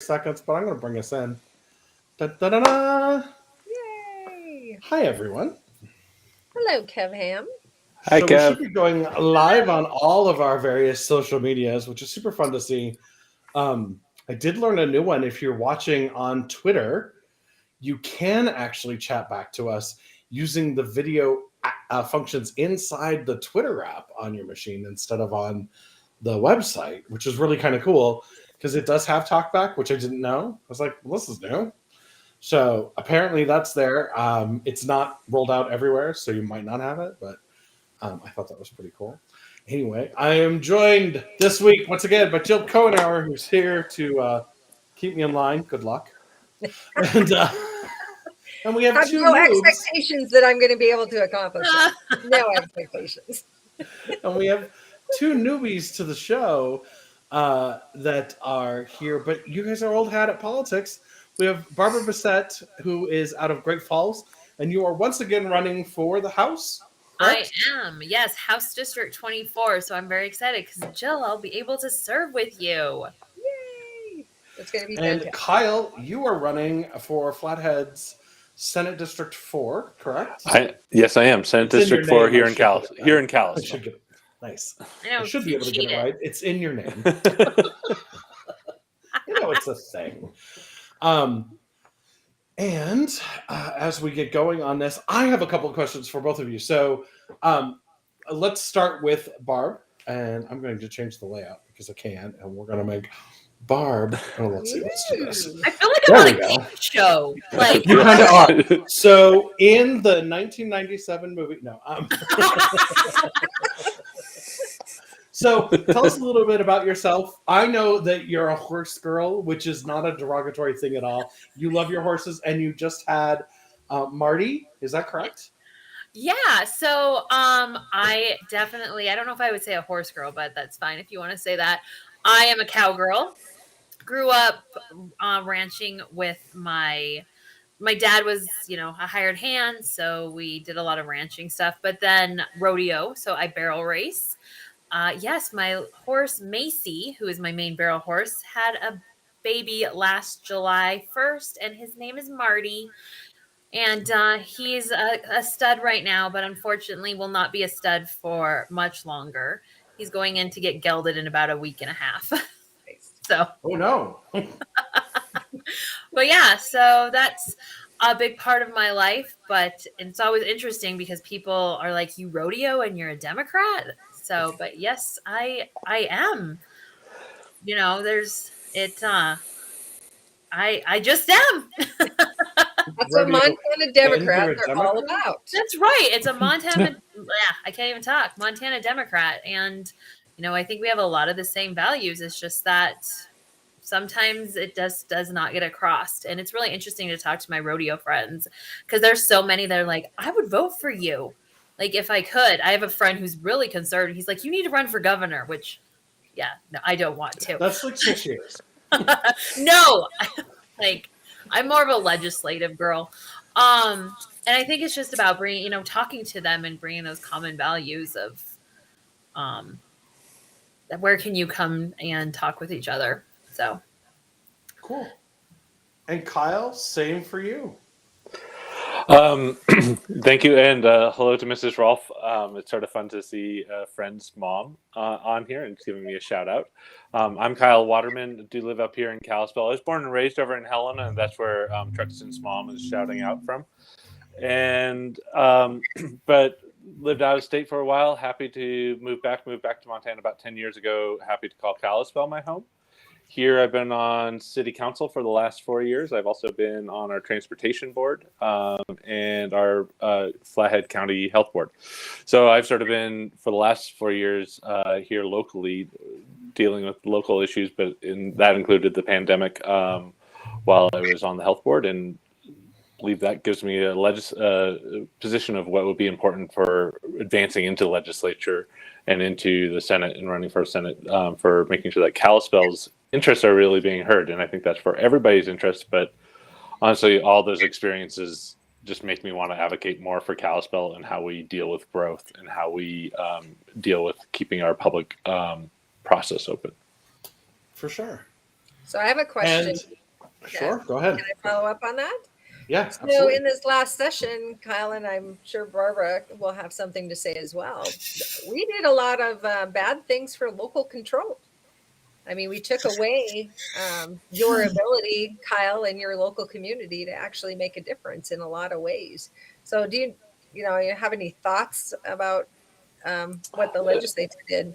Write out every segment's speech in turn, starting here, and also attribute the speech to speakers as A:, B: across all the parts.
A: seconds, but I'm going to bring us in. Da-da-da-da.
B: Yay!
A: Hi, everyone.
B: Hello, Kev Ham.
C: Hi,
A: So we should
C: Kev.
A: be going live on all of our various social medias, which is super fun to see. I did learn a new one. If you're watching on Twitter, you can actually chat back to us using the video functions inside the Twitter app on your machine instead of on the website, which is really kind of cool because it does have talkback, which I didn't know. I was like, well, this is new. So apparently that's there. It's not rolled out everywhere, so you might not have it, but I thought that was pretty cool. Anyway, I am joined this week once again by Jill Cohenour, who's here to keep me in line. Good luck. And and we have two
B: no
A: noobs.
B: expectations that I'm going to be able to accomplish it. No expectations.
A: And we have two newbies to the show that are here, but you guys are old hat at politics. We have Barbara Bessette, who is out of Great Falls, and you are once again running for the House. Correct?
D: I am, yes, House District 24. So I'm very excited because Jill, I'll be able to serve with you.
B: Yay! It's going to be
A: And
B: fantastic.
A: Kyle, you are running for Flathead's Senate District 4, correct?
C: Yes, I am. Senate
A: It's in
C: District
A: your
C: 4
A: name.
C: here
A: I
C: in
A: should get it
C: Calais. Here
A: right.
C: in Calais.
A: I should get it. Nice.
D: I know,
A: I should be able to get it
D: cheated.
A: right. It's in your name. You know, it's a thing. And as we get going on this, I have a couple of questions for both of you. So let's start with Barb, and I'm going to change the layout because I can, and we're going to make Barb. Oh, let's see. Let's do this.
D: I feel like
A: There
D: I'm on
A: we
D: a
A: go.
D: game show. Like,
A: You kind of are. So in the 1997 movie, no. So tell us a little bit about yourself. I know that you're a horse girl, which is not a derogatory thing at all. You love your horses, and you just had Marty. Is that correct?
D: yeah. So I definitely, I don't know if I would say a horse girl, but that's fine if you want to say that. I am a cowgirl. Grew up ranching with my dad was, a hired hand, so we did a lot of ranching stuff, but then rodeo, so I barrel race. Yes, my horse Macy, who is my main barrel horse, had a baby last July 1st, and his name is Marty. And he's a stud right now, but unfortunately will not be a stud for much longer. He's going in to get gelded in about a week and a half. So,
A: Oh no.
D: but yeah, so that's a big part of my life. But it's always interesting because people are like, "You rodeo and you're a Democrat." So, but yes, I am. There's it. I just am.
B: That's what Montana Democrats are all
A: Democrat?
B: about.
D: That's right. It's a Montana. I can't even talk. Montana Democrat, and I think we have a lot of the same values. It's just that sometimes it just does not get across, and it's really interesting to talk to my rodeo friends because there's so many that are like, I would vote for you, like if I could. I have a friend who's really conservative. He's like, you need to run for governor, which, yeah, no, I don't want to.
A: That's like 6 years.
D: No, like I'm more of a legislative girl. And I think it's just about bringing, talking to them and bringing those common values of, that where can you come and talk with each other? So
A: Cool. And Kyle, same for you.
C: Thank you, and hello to Mrs. Rolfe. It's sort of fun to see a friend's mom on here and giving me a shout out. I'm Kyle Waterman. Do live up here in Kalispell. I was born and raised over in Helena, and that's where Truxton's mom is shouting out from. And but lived out of state for a while. Happy to move back to Montana about 10 years ago. Happy to call Kalispell my home. Here, I've been on city council for the last 4 years. I've also been on our transportation board and our Flathead County Health Board. So I've sort of been, for the last 4 years, here locally, dealing with local issues, but that included the pandemic while I was on the health board, and I believe that gives me a position of what would be important for advancing into the legislature and into the Senate and running for Senate for making sure that Kalispell's interests are really being heard. And I think that's for everybody's interest. But honestly, all those experiences just make me want to advocate more for Kalispell and how we deal with growth and how we deal with keeping our public process open.
A: For sure.
B: So I have a question.
A: And sure, go ahead.
B: Can I follow up on that?
A: Yeah,
B: So
A: absolutely.
B: in this last session, Kyle, and I'm sure Barbara will have something to say as well. We did a lot of bad things for local control. I mean, we took away your ability, Kyle, and your local community to actually make a difference in a lot of ways. So do you have any thoughts about what the legislature did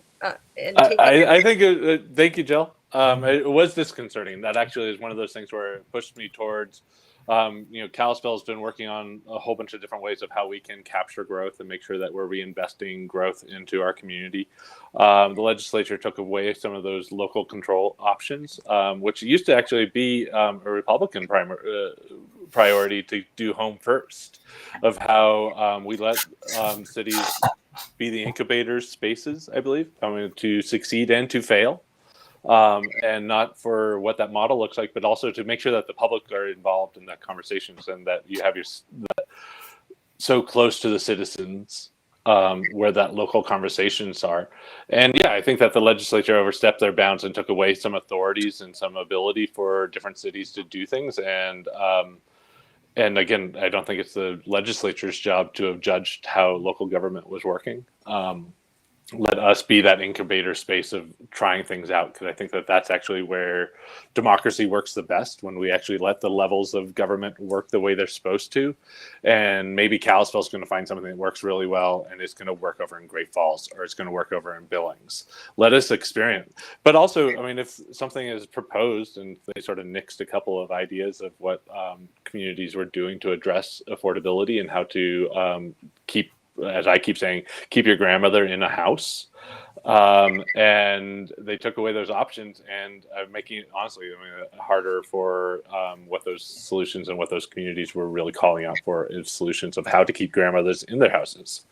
B: and taking
C: I think, thank you, Jill. It was disconcerting. That actually is one of those things where it pushed me towards, Kalispell has been working on a whole bunch of different ways of how we can capture growth and make sure that we're reinvesting growth into our community. The legislature took away some of those local control options, which used to actually be a Republican priority to do home first, of how we let cities be the incubators spaces, I believe, to succeed and to fail, and not for what that model looks like, but also to make sure that the public are involved in that conversations and that you have so close to the citizens, where that local conversations are. And yeah, I think that the legislature overstepped their bounds and took away some authorities and some ability for different cities to do things. And again, I don't think it's the legislature's job to have judged how local government was working. Let us be that incubator space of trying things out, because I think that that's actually where democracy works the best, when we actually let the levels of government work the way they're supposed to. And maybe Kalispell's going to find something that works really well and it's going to work over in Great Falls, or it's going to work over in Billings. Let us experiment. But also, I mean, if something is proposed and they sort of nixed a couple of ideas of what communities were doing to address affordability and how to keep, as I keep saying, keep your grandmother in a house. And they took away those options and making it, honestly, harder for what those solutions and what those communities were really calling out for is solutions of how to keep grandmothers in their houses.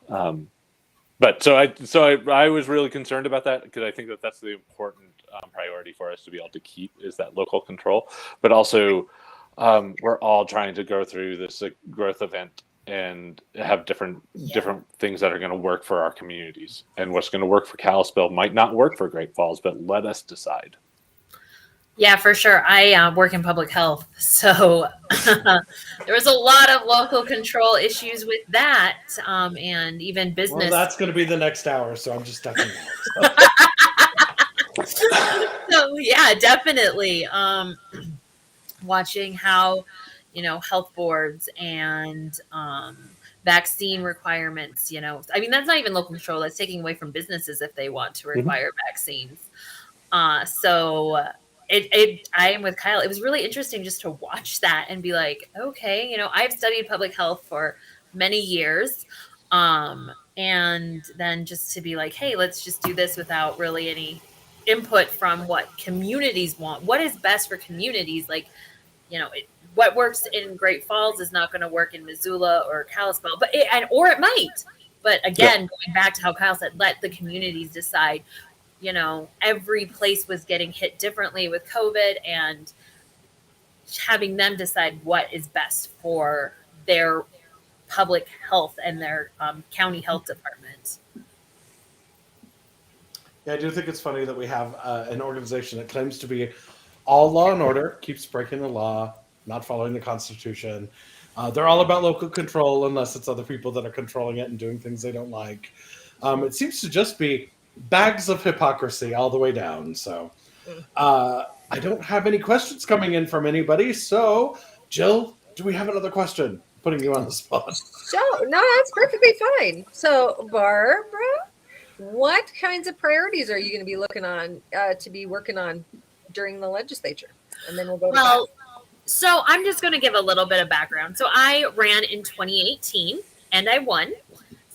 C: But I was really concerned about that, because I think that that's the important priority for us to be able to keep, is that local control. But also, we're all trying to go through this growth event and have different things that are going to work for our communities. And what's going to work for Kalispell might not work for Great Falls, but let us decide.
D: Yeah, for sure. I work in public health, so there was a lot of local control issues with that, and even business.
A: Well, that's going to be the next hour, so I'm just stepping out.
D: So yeah, definitely. Watching how, health boards and vaccine requirements, I mean, that's not even local control. That's taking away from businesses if they want to require vaccines. So I am with Kyle. It was really interesting just to watch that and be like, okay, I've studied public health for many years. And then just to be like, hey, let's just do this without really any input from what communities want. What is best for communities? Like, what works in Great Falls is not going to work in Missoula or Kalispell, or it might. But again, going back to how Kyle said, let the communities decide. Every place was getting hit differently with COVID, and having them decide what is best for their public health and their county health department.
A: Yeah, I do think it's funny that we have an organization that claims to be all law and order, keeps breaking the law, not following the Constitution. They're all about local control, unless it's other people that are controlling it and doing things they don't like. It seems to just be bags of hypocrisy all the way down. So I don't have any questions coming in from anybody. So, Jill, do we have another question? Putting you on the spot.
B: No, that's perfectly fine. So, Barbara, what kinds of priorities are you going to be looking on to be working on during the legislature? And then we'll go to
D: so I'm just going to give a little bit of background. So I ran in 2018 and I won.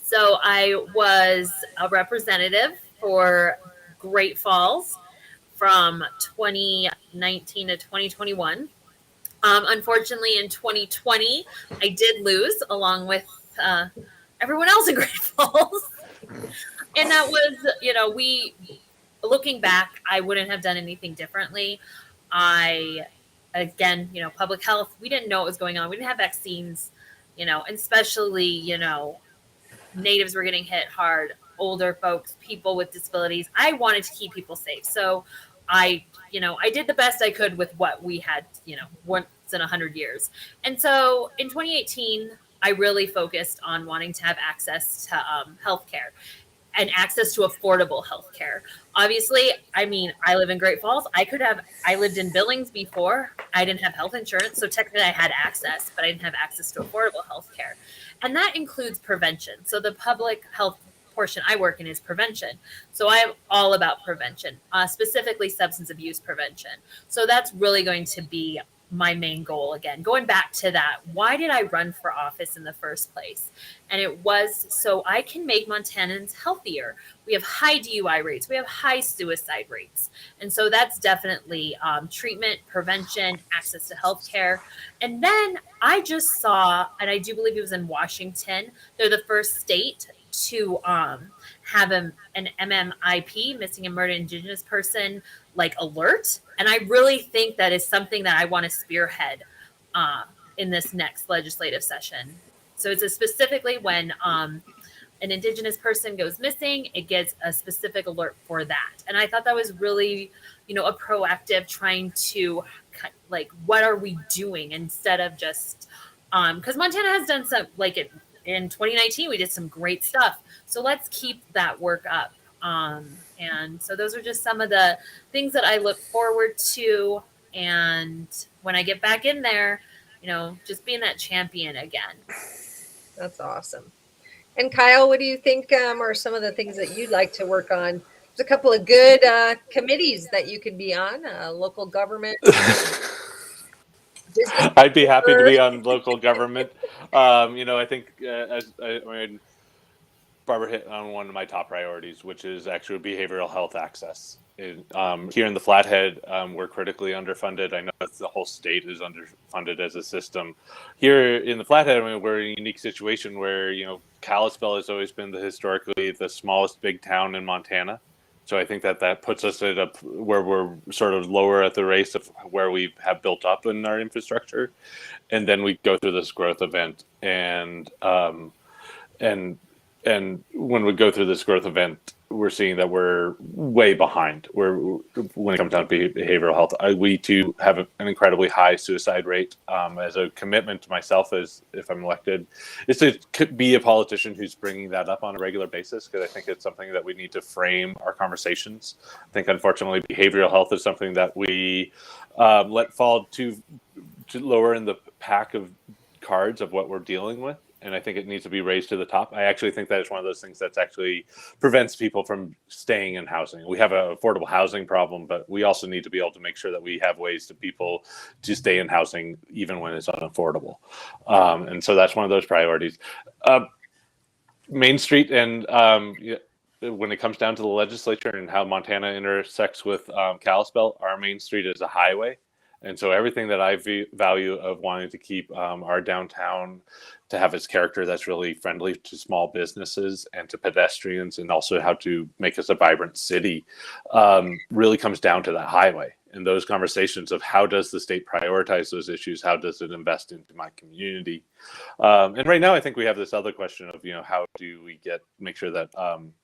D: So I was a representative for Great Falls from 2019 to 2021. Unfortunately, in 2020, I did lose along with everyone else in Great Falls. And that was, looking back, I wouldn't have done anything differently. Again, public health, we didn't know what was going on. We didn't have vaccines, and especially, natives were getting hit hard, older folks, people with disabilities. I wanted to keep people safe. So I did the best I could with what we had, once in 100 years. And so in 2018, I really focused on wanting to have access to healthcare and access to affordable healthcare. Obviously, I mean, I live in Great Falls. I lived in Billings before. I didn't have health insurance. So technically I had access, but I didn't have access to affordable healthcare. And that includes prevention. So the public health portion I work in is prevention. So I'm all about prevention, specifically substance abuse prevention. So that's really going to be my main goal. Again, going back to that, why did I run for office in the first place? And it was so I can make Montanans healthier. We have high DUI rates, we have high suicide rates. And so that's definitely treatment, prevention, access to healthcare. And then I just saw, and I do believe it was in Washington, they're the first state to have an MMIP, missing and murdered Indigenous person, like alert. And I really think that is something that I want to spearhead in this next legislative session. So it's specifically when an Indigenous person goes missing, it gets a specific alert for that. And I thought that was really, a proactive trying to, like, what are we doing instead of just, because Montana has done some, like in 2019, we did some great stuff. So let's keep that work up. And so those are just some of the things that I look forward to. And when I get back in there, just being that champion again.
B: That's awesome. And Kyle, what do you think are some of the things that you'd like to work on? There's a couple of good committees that you could be on, local government.
C: I'd be happy to be on local government. I think Barbara hit on one of my top priorities, which is actually behavioral health access. Here in the Flathead, we're critically underfunded. I know the whole state is underfunded as a system. Here in the Flathead, we're in a unique situation where, Kalispell has always been historically the smallest big town in Montana. So I think that puts us at where we're sort of lower at the race of where we have built up in our infrastructure. And then we go through this growth event and when we go through this growth event, we're seeing that we're way behind. When it comes down to behavioral health, we too have an incredibly high suicide rate. As a commitment to myself, as if I'm elected, is to be a politician who's bringing that up on a regular basis, because I think it's something that we need to frame our conversations. I think, unfortunately, behavioral health is something that we let fall too lower in the pack of cards of what we're dealing with. And I think it needs to be raised to the top. I actually think that it's one of those things that actually prevents people from staying in housing. We have an affordable housing problem, but we also need to be able to make sure that we have ways to people to stay in housing even when it's unaffordable. And so that's one of those priorities. Main Street, and when it comes down to the legislature and how Montana intersects with Kalispell, our Main Street is a highway. And so everything that I value of wanting to keep our downtown to have its character that's really friendly to small businesses and to pedestrians, and also how to make us a vibrant city, really comes down to that highway. And those conversations of how does the state prioritize those issues? How does it invest into my community? And right now, I think we have this other question of, how do we make sure that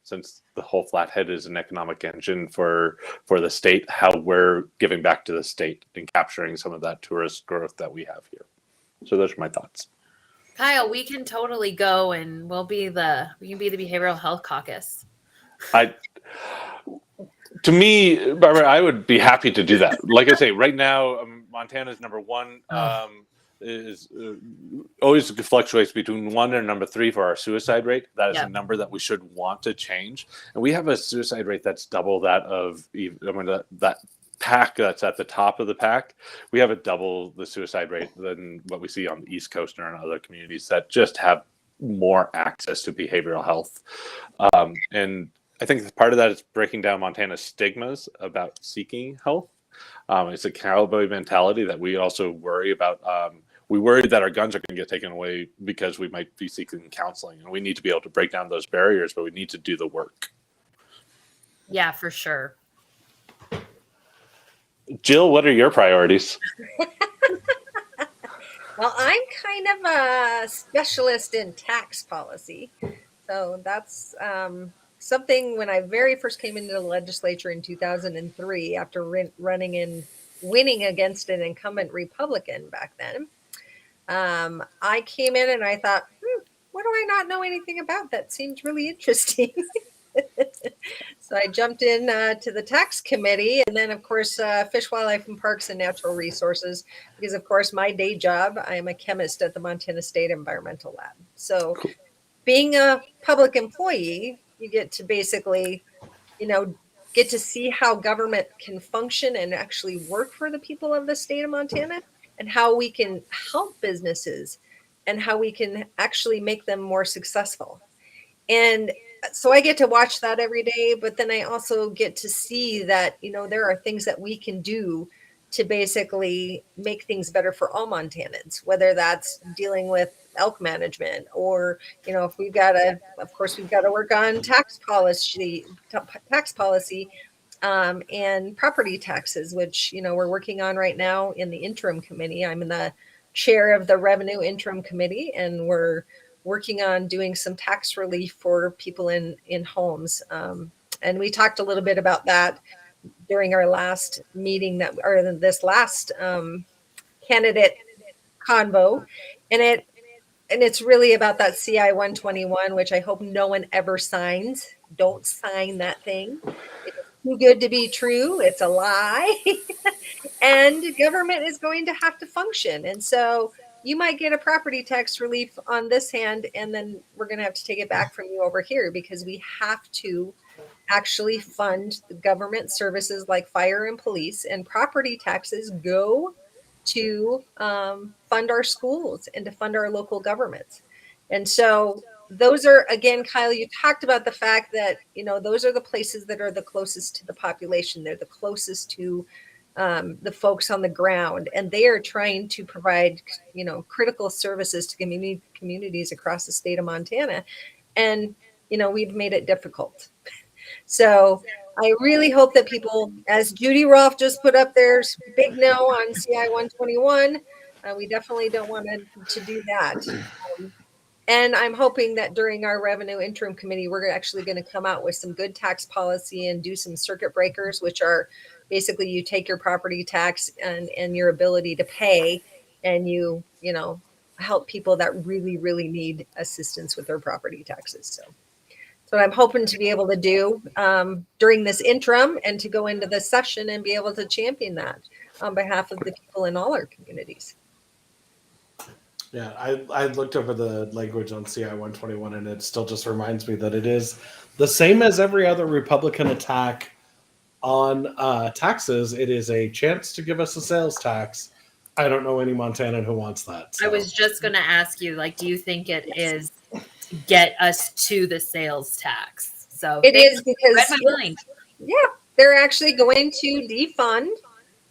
C: since the whole Flathead is an economic engine for the state, how we're giving back to the state and capturing some of that tourist growth that we have here. So those are my thoughts.
D: Kyle, we can totally go, and we can be the behavioral health caucus.
C: To me, Barbara, I would be happy to do that. Like I say, right now, Montana's number one. Is always fluctuates between 1 and number 3 for our suicide rate. That is a number that we should want to change. And we have a suicide rate that's double that of that pack that's at the top of the pack. We have a double the suicide rate than what we see on the East Coast or in other communities that just have more access to behavioral health. And I think part of that is breaking down Montana's stigmas about seeking health. It's a cowboy mentality that we also worry about. We worry that our guns are going to get taken away because we might be seeking counseling, and we need to be able to break down those barriers, but we need to do the work.
D: Yeah, for sure.
C: Jill, what are your priorities?
B: Well, I'm kind of a specialist in tax policy. So that's something when I very first came into the legislature in 2003, after running and winning against an incumbent Republican back then. I came in and I thought, what do I not know anything about? That seems really interesting. So I jumped in to the tax committee, and then of course Fish, Wildlife and Parks and Natural Resources, because of course my day job, I am a chemist at the Montana State Environmental Lab. So being a public employee, you get to basically, get to see how government can function and actually work for the people of the state of Montana, and how we can help businesses and how we can actually make them more successful. And so I get to watch that every day, but then I also get to see that, there are things that we can do to basically make things better for all Montanans, whether that's dealing with elk management, or, if we've got to work on tax policy, and property taxes, which, we're working on right now in the interim committee. I'm in the chair of the revenue interim committee, and we're working on doing some tax relief for people in homes. And we talked a little bit about that during our last meeting this last candidate convo. And it's really about that CI 121, which I hope no one ever signs. Don't sign that thing. It's too good to be true. It's a lie. And government is going to have to function. And so you might get a property tax relief on this hand, and then we're going to have to take it back from you over here, because we have to actually fund the government services like fire and police, and property taxes go to fund our schools and to fund our local governments. And so those are, again, Kyle, you talked about the fact that, those are the places that are the closest to the population. They're the closest to the folks on the ground, and they are trying to provide, critical services to communities across the state of Montana. And, we've made it difficult. So I really hope that people, as Judy Rolfe just put up there, big no on CI 121. We definitely don't want to do that. And I'm hoping that during our revenue interim committee, we're actually going to come out with some good tax policy and do some circuit breakers, which are basically you take your property tax and your ability to pay, and you help people that really, really need assistance with their property taxes. So that's what I'm hoping to be able to do during this interim, and to go into the session and be able to champion that on behalf of the people in all our communities.
A: Yeah, I looked over the language on CI 121, and it still just reminds me that it is the same as every other Republican attack on taxes. It is a chance to give us a sales tax. I don't know any Montanan who wants that. So.
D: I was just going to ask you, do you think it is to get us to the sales tax? So
B: it is, because
D: read my mind.
B: Yeah, they're actually going to defund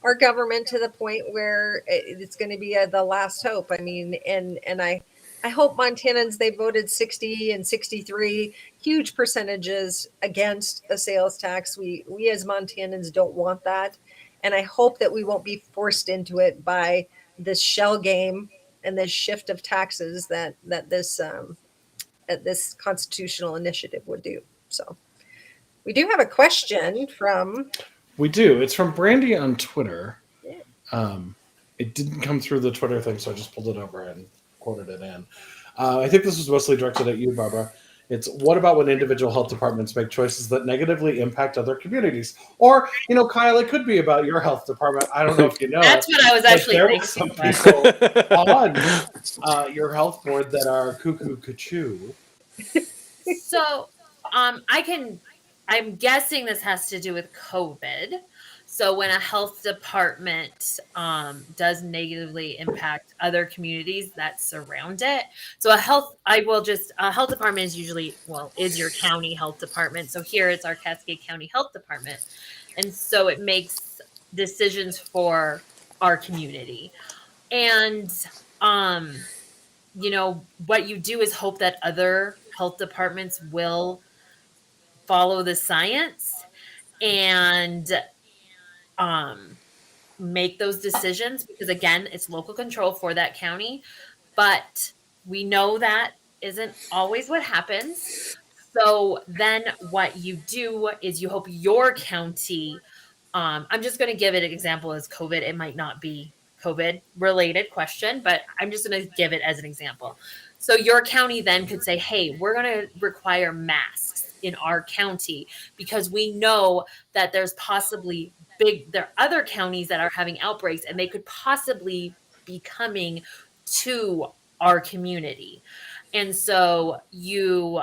B: our government to the point where it's going to be the last hope. I mean, and I hope Montanans, they voted 60 and 63, huge percentages against a sales tax. We as Montanans don't want that. And I hope that we won't be forced into it by this shell game and this shift of taxes that this constitutional initiative would do. So we do have a question from...
A: We do. It's from Brandy on Twitter. It didn't come through the Twitter thing, so I just pulled it over and quoted it in. I think this was mostly directed at you, Barbara. It's, what about when individual health departments make choices that negatively impact other communities? Or, Kyle, it could be about your health department. I don't know if you know.
D: That's what I was actually
A: there
D: thinking.
A: Was some people on your health board that are cuckoo.
D: So, I'm guessing this has to do with COVID. So when a health department does negatively impact other communities that surround it. So a health department is usually, is your county health department. So here it's our Cascade County Health Department. And so it makes decisions for our community. And, what you do is hope that other health departments will follow the science and make those decisions, because again, it's local control for that county. But we know that isn't always what happens. So then what you do is you hope your county, I'm just going to give it an example as COVID. It might not be COVID related question, but I'm just going to give it as an example. So your county then could say, hey, we're going to require masks in our county because we know that there's possibly there are other counties that are having outbreaks and they could possibly be coming to our community. And so you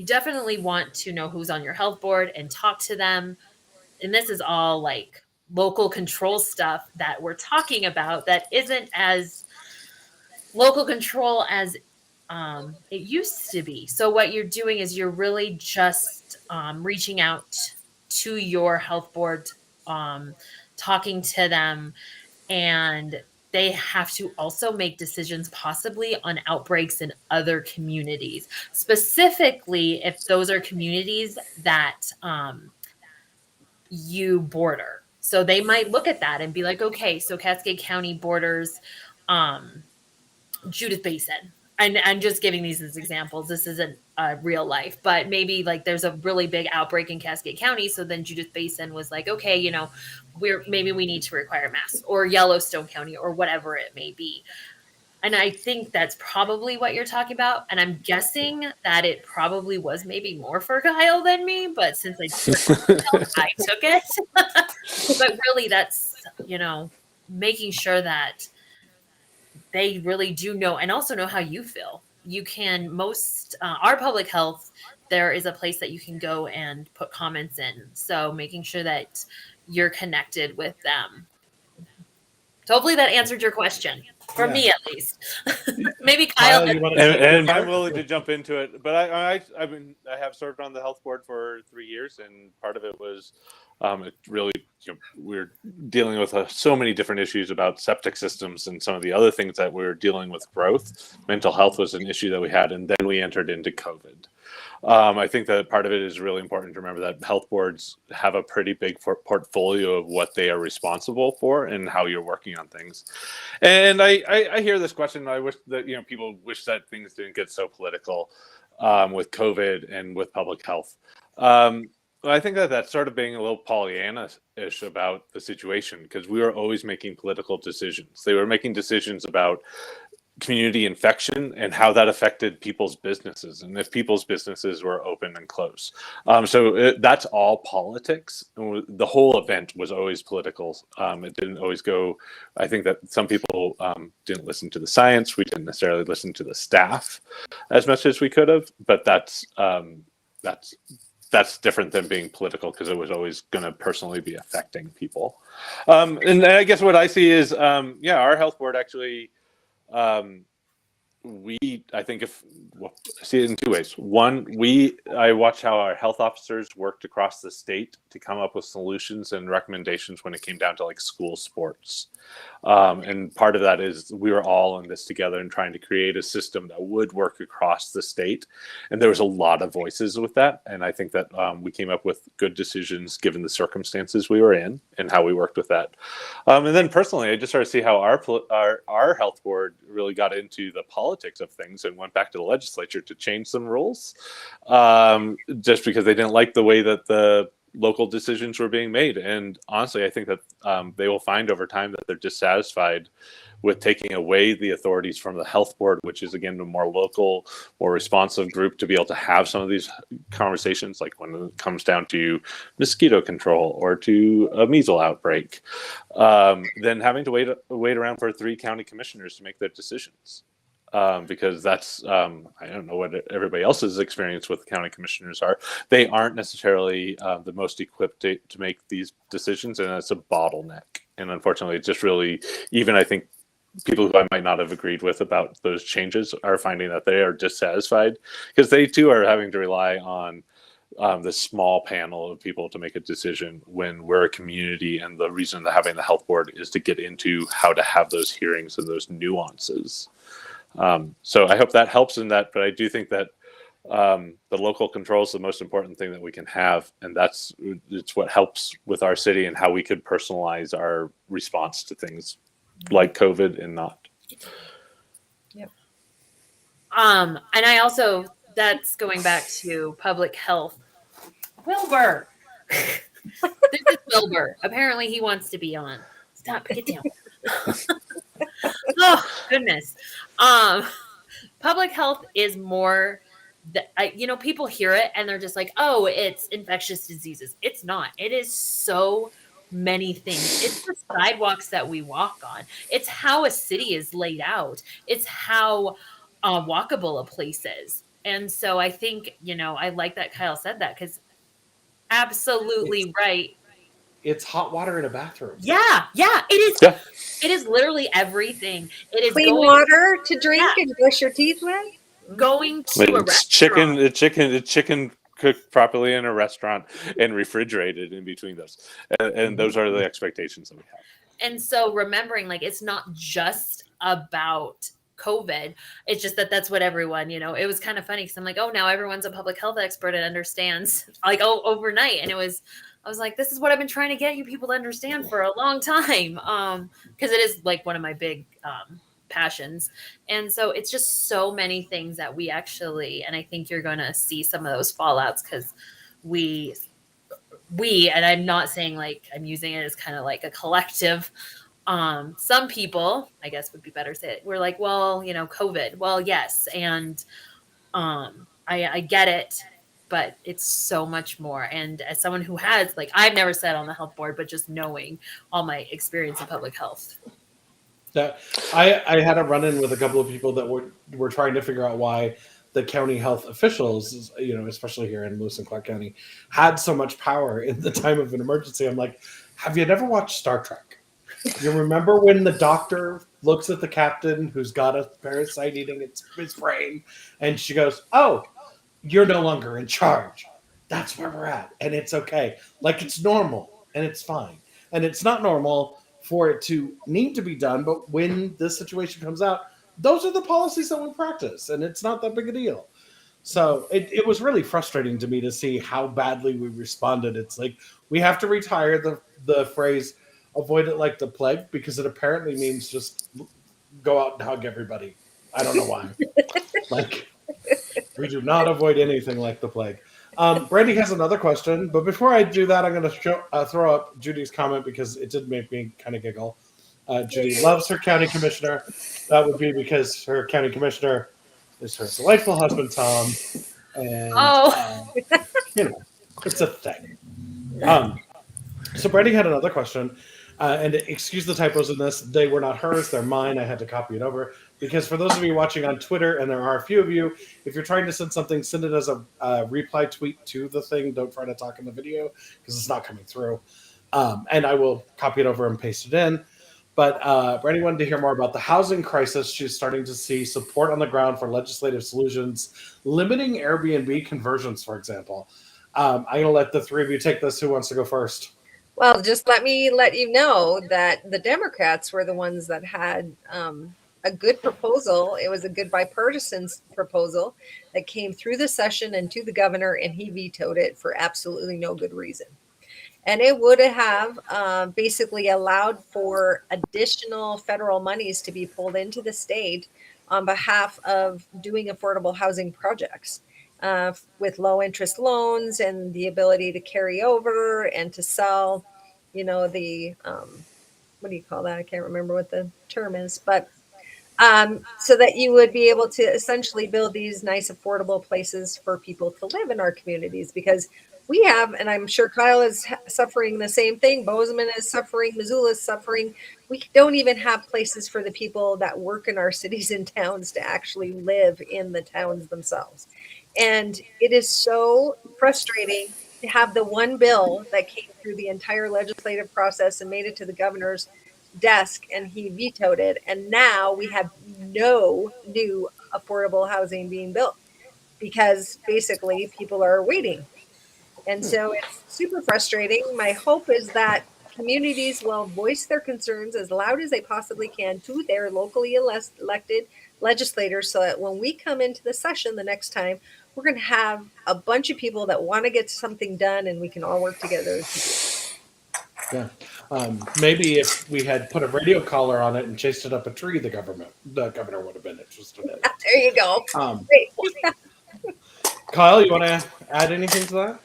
D: definitely want to know who's on your health board and talk to them. And this is all like local control stuff that we're talking about that isn't as local control as it used to be. So what you're doing is you're really just reaching out to your health board, talking to them, and they have to also make decisions possibly on outbreaks in other communities, specifically if those are communities that you border. So they might look at that and be like, okay, so Cascade County borders Judith Basin. And I'm just giving these as examples. This isn't real life, but maybe like there's a really big outbreak in Cascade County. So then Judith Basin was like, okay, you know, maybe we need to require masks, or Yellowstone County, or whatever it may be. And I think that's probably what you're talking about. And I'm guessing that it probably was maybe more for Kyle than me, but since I took it. But really that's, you know, making sure that they really do know and also know how you feel. You can our public health, there is a place that you can go and put comments in. So making sure that you're connected with them. So hopefully that answered your question for me, at least. Maybe Kyle.
C: And I'm willing to jump into it, but I have served on the health board for 3 years, and part of it was it really, you know, we're dealing with so many different issues about septic systems and some of the other things that we're dealing with. Growth, mental health was an issue that we had, and then we entered into COVID. I think that part of it is really important to remember that health boards have a pretty big portfolio of what they are responsible for and how you're working on things. And I hear this question. I wish that, you know, people wish that things didn't get so political with COVID and with public health. I think that that's sort of being a little Pollyanna-ish about the situation, because we were always making political decisions. They were making decisions about community infection and how that affected people's businesses, and if people's businesses were open and closed. That's all politics. The whole event was always political. It didn't always go. I think that some people didn't listen to the science. We didn't necessarily listen to the staff as much as we could have. But that's different than being political, because it was always going to personally be affecting people. And I guess what I see is, our health board actually. I see it in two ways. One, I watch how our health officers worked across the state to come up with solutions and recommendations when it came down to like school sports. And part of that is we were all in this together and trying to create a system that would work across the state. And there was a lot of voices with that. And I think that we came up with good decisions given the circumstances we were in and how we worked with that. And then personally, I just started to see how our health board really got into the politics of things and went back to the legislature to change some rules, just because they didn't like the way that the local decisions were being made. And honestly, I think that they will find over time that they're dissatisfied with taking away the authorities from the health board, which is, again, a more local, more responsive group to be able to have some of these conversations, like when it comes down to mosquito control or to a measles outbreak, then having to wait around for 3 county commissioners to make their decisions. Because that's, I don't know what everybody else's experience with county commissioners are. They aren't necessarily the most equipped to make these decisions, and it's a bottleneck. And unfortunately, it's just really, even I think people who I might not have agreed with about those changes are finding that they are dissatisfied, because they too are having to rely on this small panel of people to make a decision when we're a community, and the reason that having the health board is to get into how to have those hearings and those nuances. So I hope that helps in that, but I do think that the local control is the most important thing that we can have, and it's what helps with our city and how we could personalize our response to things like COVID and not.
D: Yep. And I also that's going back to public health. Wilbur. This is Wilbur. Apparently he wants to be on. Stop, get down. Oh, goodness. Public health is more people hear it and they're just like, oh, it's infectious diseases. It's not. It is so many things. It's the sidewalks that we walk on. It's how a city is laid out. It's how walkable a place is. And so I think, I like that Kyle said that, because absolutely right.
A: It's hot water in a bathroom.
D: Yeah, it is.
C: Yeah.
D: It is literally everything. It is
B: clean water to drink and brush your teeth with.
D: Going to a restaurant.
C: It's chicken cooked properly in a restaurant and refrigerated in between those. And those are the expectations that we have.
D: And so remembering, like, it's not just about COVID. It's just that's what everyone, it was kind of funny because I'm like, oh, now everyone's a public health expert and understands, like, overnight. And I was like, this is what I've been trying to get you people to understand for a long time. Because it is like one of my big passions. And so it's just so many things that we actually, and I think you're going to see some of those fallouts, because we, and I'm not saying like, I'm using it as kind of like a collective. Some people, I guess would be better say it, we're like, well, COVID, well, yes. And I get it, but it's so much more. And as someone who has, like, I've never sat on the health board, but just knowing all my experience in public health.
A: I had a run-in with a couple of people that were trying to figure out why the county health officials, especially here in Lewis and Clark County, had so much power in the time of an emergency. I'm like, have you never watched Star Trek? You remember when the doctor looks at the captain who's got a parasite eating his brain, and she goes, oh, you're no longer in charge. That's where we're at. And it's okay. Like, it's normal and it's fine. And it's not normal for it to need to be done. But when this situation comes out, those are the policies that we practice. And it's not that big a deal. So it was really frustrating to me to see how badly we responded. It's like, we have to retire the phrase, avoid it like the plague, because it apparently means just go out and hug everybody. I don't know why. Like, we do not avoid anything like the plague. Brandy has another question, but before I do that, I'm going to throw up Judy's comment because it did make me kind of giggle. Judy loves her county commissioner. That would be because her county commissioner is her delightful husband, Tom. And, it's a thing. So Brandy had another question. And excuse the typos in this. They were not hers. They're mine. I had to copy it over. Because for those of you watching on Twitter, and there are a few of you, if you're trying to send something, send it as a reply tweet to the thing. Don't try to talk in the video because it's not coming through. And I will copy it over and paste it in. But Brandy wanted to hear more about the housing crisis. She's starting to see support on the ground for legislative solutions, limiting Airbnb conversions, for example. I'm going to let the three of you take this. Who wants to go first?
B: Well, just let you know that the Democrats were the ones that had a good proposal. It was a good bipartisan proposal that came through the session and to the governor, and he vetoed it for absolutely no good reason. And it would have basically allowed for additional federal monies to be pulled into the state on behalf of doing affordable housing projects. With low interest loans and the ability to carry over and to sell, the, what do you call that? I can't remember what the term is, but so that you would be able to essentially build these nice, affordable places for people to live in our communities, because we have, and I'm sure Kyle is suffering the same thing. Bozeman is suffering. Missoula is suffering. We don't even have places for the people that work in our cities and towns to actually live in the towns themselves. And it is so frustrating to have the one bill that came through the entire legislative process and made it to the governor's desk, and he vetoed it. And now we have no new affordable housing being built because basically people are waiting. And so it's super frustrating. My hope is that communities will voice their concerns as loud as they possibly can to their locally elected legislators, so that when we come into the session the next time, we're going to have a bunch of people that want to get something done, and we can all work together.
A: Yeah. Maybe if we had put a radio collar on it and chased it up a tree, the governor would have been interested in it.
B: There you go.
A: Kyle, you want to add anything to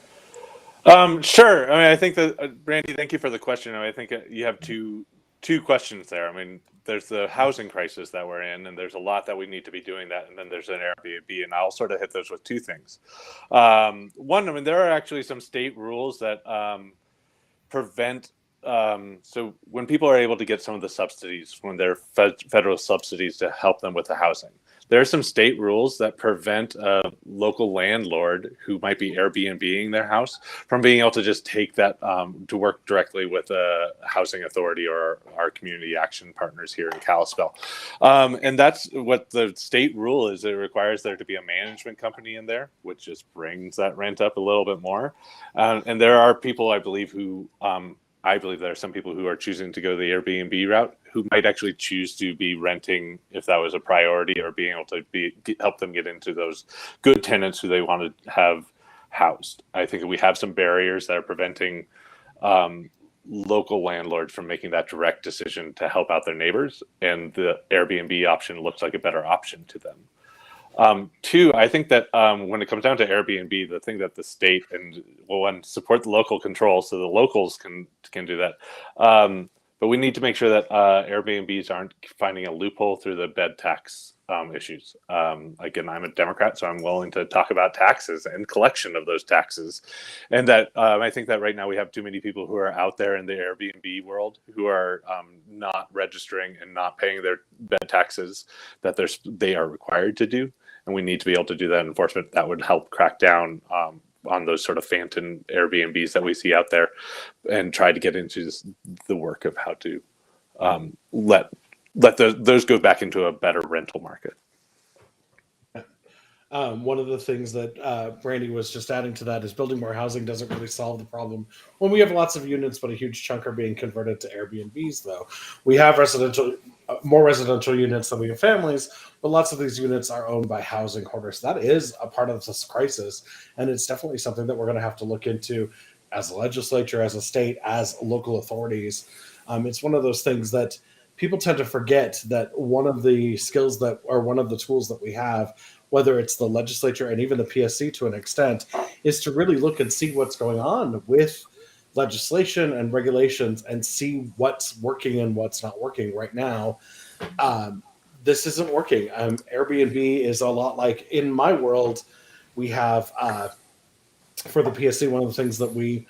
A: that?
C: Sure. I mean, I think that Brandy, thank you for the question. I think you have two questions there. I mean, there's the housing crisis that we're in, and there's a lot that we need to be doing that, and then there's an Airbnb, and I'll sort of hit those with two things. One, I mean, there are actually some state rules that prevent. So when people are able to get some of the subsidies, when they're federal subsidies to help them with the housing, there are some state rules that prevent a local landlord who might be Airbnb-ing their house from being able to just take that to work directly with a housing authority or our community action partners here in Kalispell. And that's what the state rule is. It requires there to be a management company in there, which just brings that rent up a little bit more. And there are people, I believe, who I believe there are some people who are choosing to go the Airbnb route who might actually choose to be renting if that was a priority, or being able to help them get into those good tenants who they want to have housed. I think we have some barriers that are preventing local landlords from making that direct decision to help out their neighbors, and the Airbnb option looks like a better option to them. Two, I think that when it comes down to Airbnb, the thing that the state and one, support the local control so the locals can do that. But we need to make sure that Airbnbs aren't finding a loophole through the bed tax issues. Again, I'm a Democrat, so I'm willing to talk about taxes and collection of those taxes. And that I think that right now we have too many people who are out there in the Airbnb world who are not registering and not paying their bed taxes that they are required to do. And we need to be able to do that enforcement that would help crack down on those sort of phantom Airbnbs that we see out there, and try to get into the work of how to let those go back into a better rental market.
A: One of the things that Brandy was just adding to that is building more housing doesn't really solve the problem. When we have lots of units, but a huge chunk are being converted to Airbnbs, though. We have more residential units than we have families, but lots of these units are owned by housing hoarders. That is a part of this crisis, and it's definitely something that we're going to have to look into as a legislature, as a state, as local authorities. It's one of those things that people tend to forget, that one of the skills that, or one of the tools that we have, whether it's the legislature and even the PSC to an extent, is to really look and see what's going on with legislation and regulations and see what's working and what's not working right now. This isn't working. Airbnb is a lot like, in my world, we have, for the PSC, one of the things that we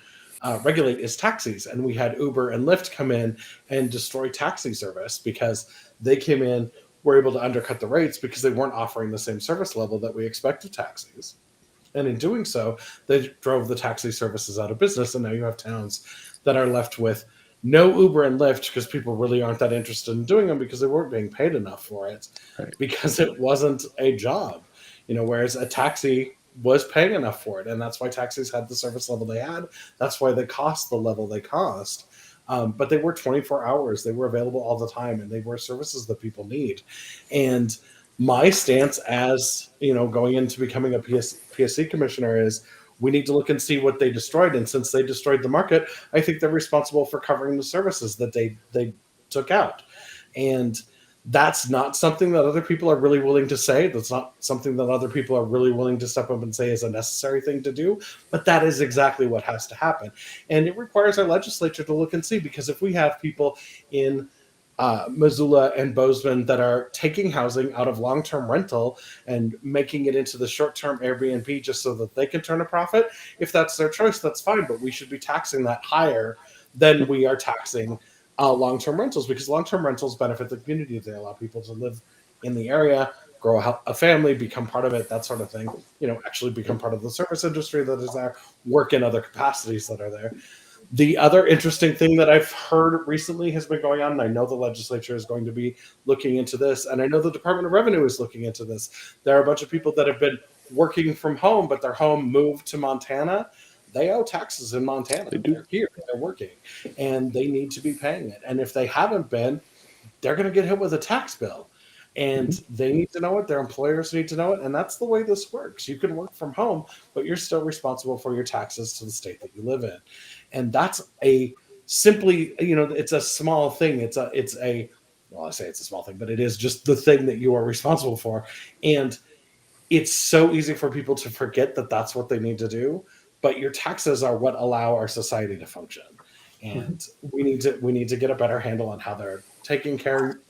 A: regulate is taxis. And we had Uber and Lyft come in and destroy taxi service because they came in, were able to undercut the rates because they weren't offering the same service level that we expect of taxis. And in doing so, they drove the taxi services out of business. And now you have towns that are left with no Uber and Lyft because people really aren't that interested in doing them because they weren't being paid enough for it, right, because it wasn't a job, whereas a taxi was paying enough for it. And that's why taxis had the service level they had. That's why they cost the level they cost. But they were 24 hours. They were available all the time, and they were services that people need. And my stance as, going into becoming a PSC commissioner is we need to look and see what they destroyed. And since they destroyed the market, I think they're responsible for covering the services that they took out. And that's not something that other people are really willing to say. That's not something that other people are really willing to step up and say is a necessary thing to do. But that is exactly what has to happen. And it requires our legislature to look and see, because if we have people in Missoula and Bozeman that are taking housing out of long-term rental and making it into the short-term Airbnb just so that they can turn a profit, if that's their choice, that's fine. But we should be taxing that higher than we are taxing long-term rentals, because long-term rentals benefit the community. They allow people to live in the area, grow a family, become part of it, that sort of thing, actually become part of the service industry that is there, work in other capacities that are there. The other interesting thing that I've heard recently has been going on, and I know the legislature is going to be looking into this, and I know the Department of Revenue is looking into this. There are a bunch of people that have been working from home, but their home moved to Montana. They owe taxes in Montana. They're here, they're working, and they need to be paying it. And if they haven't been, they're going to get hit with a tax bill. And they need to know it. Their employers need to know it. And that's the way this works. You can work from home, but you're still responsible for your taxes to the state that you live in. And that's it's a small thing. I say it's a small thing, but it is just the thing that you are responsible for. And it's so easy for people to forget that that's what they need to do, but your taxes are what allow our society to function. And we need to get a better handle on how they're taken care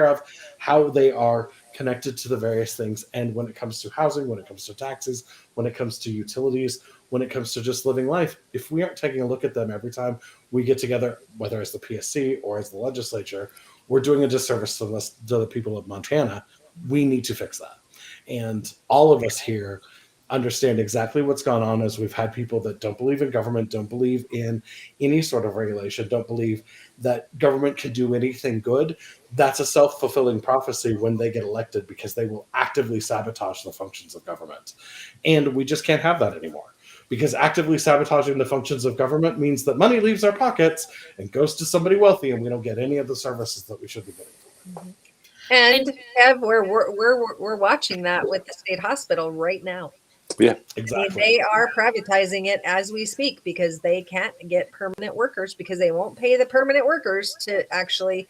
A: of, how they are connected to the various things. And when it comes to housing, when it comes to taxes, when it comes to utilities, when it comes to just living life, if we aren't taking a look at them every time we get together, whether as the PSC or as the legislature, we're doing a disservice to the people of Montana. We need to fix that. And all of us here understand exactly what's gone on, as we've had people that don't believe in government, don't believe in any sort of regulation, don't believe that government can do anything good. That's a self-fulfilling prophecy when they get elected, because they will actively sabotage the functions of government. And we just can't have that anymore, because actively sabotaging the functions of government means that money leaves our pockets and goes to somebody wealthy, and we don't get any of the services that we should be getting for it.
B: And Kev, we're watching that with the state hospital right now.
C: Yeah,
A: exactly.
B: I mean, they are privatizing it as we speak, because they can't get permanent workers, because they won't pay the permanent workers to actually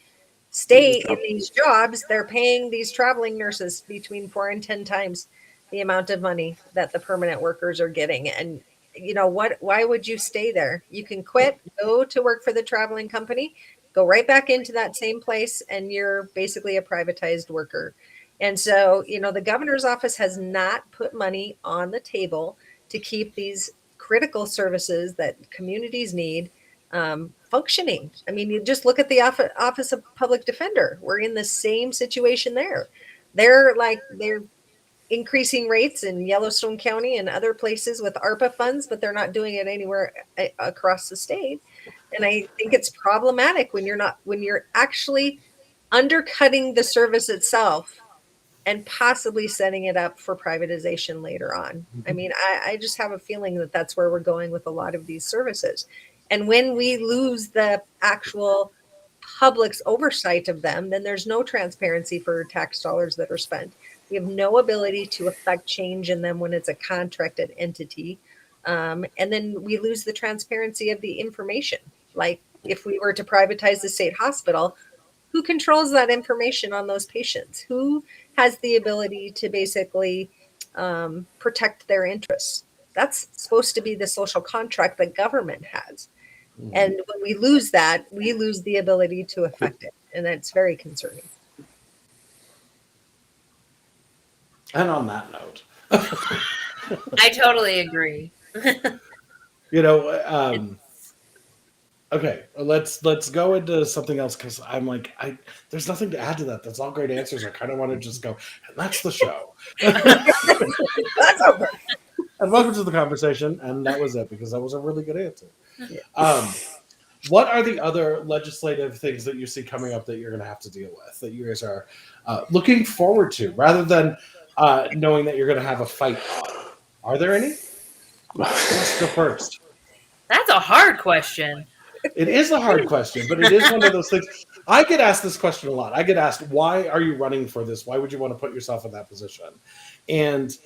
B: stay in these jobs. They're paying these traveling nurses between 4 and 10 times the amount of money that the permanent workers are getting. And you know what? Why would you stay there? You can quit, go to work for the traveling company, go right back into that same place, and you're basically a privatized worker. And so, you know, the governor's office has not put money on the table to keep these critical services that communities need functioning. I mean, you just look at the Office of Public Defender. We're in the same situation there. They're increasing rates in Yellowstone County and other places with ARPA funds, but they're not doing it anywhere across the state. And I think it's problematic when you're actually undercutting the service itself and possibly setting it up for privatization later on. I mean, I just have a feeling that that's where we're going with a lot of these services. And when we lose the actual public's oversight of them, then there's no transparency for tax dollars that are spent. We have no ability to affect change in them when it's a contracted entity. And then we lose the transparency of the information. Like if we were to privatize the state hospital, who controls that information on those patients? Who has the ability to basically protect their interests? That's supposed to be the social contract that government has. And when we lose that, we lose the ability to affect it. And that's very concerning.
A: And on that note,
D: I totally agree.
A: you know, okay, let's go into something else, because I'm like, there's nothing to add to that. That's all great answers. I kind of want to just go, and that's the show.
B: That's over.
A: And welcome to the conversation. And that was it, because that was a really good answer. What are the other legislative things that you see coming up that you're going to have to deal with, that you guys are looking forward to, rather than knowing that you're going to have a fight on? Are there any? Let's go first.
D: That's a hard question.
A: It is a hard question, but it is one of those things. I get asked this question a lot. I get asked, why are you running for this? Why would you want to put yourself in that position? And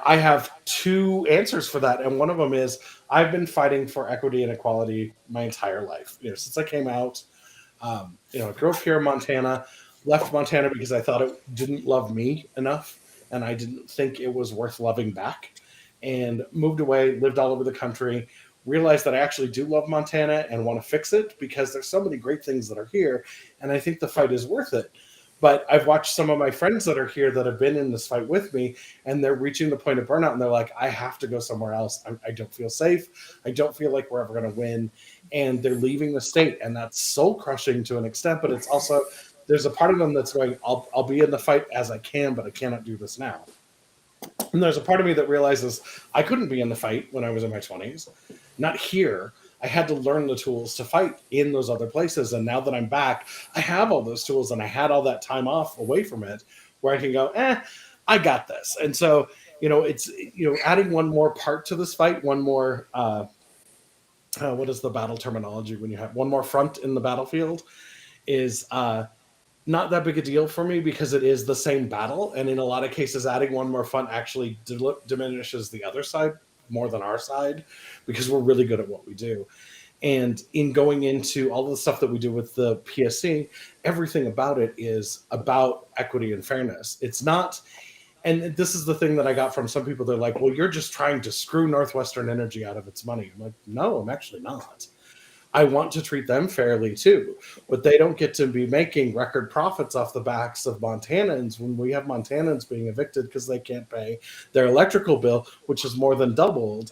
A: I have two answers for that. And one of them is, I've been fighting for equity and equality my entire life. You know, since I came out, I grew up here in Montana, left Montana because I thought it didn't love me enough, and I didn't think it was worth loving back, and moved away, lived all over the country, realized that I actually do love Montana and want to fix it, because there's so many great things that are here, and I think the fight is worth it. But I've watched some of my friends that are here that have been in this fight with me, and they're reaching the point of burnout, and they're like, I have to go somewhere else. I don't feel safe. I don't feel like we're ever going to win. And they're leaving the state, and that's soul crushing to an extent. But it's also, there's a part of them that's going, I'll be in the fight as I can, but I cannot do this now. And there's a part of me that realizes I couldn't be in the fight when I was in my 20s. Not here. I had to learn the tools to fight in those other places. And now that I'm back, I have all those tools, and I had all that time off away from it where I can go, I got this. And so, it's, adding one more part to this fight, one more, what is the battle terminology when you have one more front in the battlefield, is not that big a deal for me, because it is the same battle. And in a lot of cases, adding one more front actually diminishes the other side more than our side, because we're really good at what we do. And in going into all of the stuff that we do with the PSC, everything about it is about equity and fairness. It's not and this is the thing that I got from some people. They're like, well, you're just trying to screw Northwestern Energy out of its money. I'm like, no, I'm actually not. I want to treat them fairly too, but they don't get to be making record profits off the backs of Montanans when we have Montanans being evicted because they can't pay their electrical bill, which has more than doubled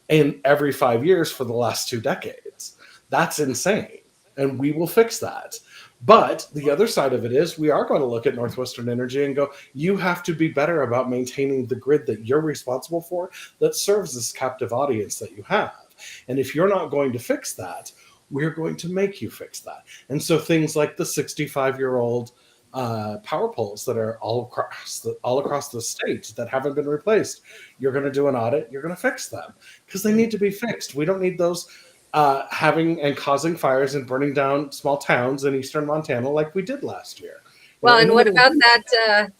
A: in every 5 years for the last 2 decades. That's insane. And we will fix that. But the other side of it is we are going to look at Northwestern Energy and go, you have to be better about maintaining the grid that you're responsible for that serves this captive audience that you have. And if you're not going to fix that, we're going to make you fix that. And so things like the 65-year-old power poles that are all across the state that haven't been replaced, you're going to do an audit, you're going to fix them because they need to be fixed. We don't need those having and causing fires and burning down small towns in eastern Montana like we did last year.
B: Well, and what about that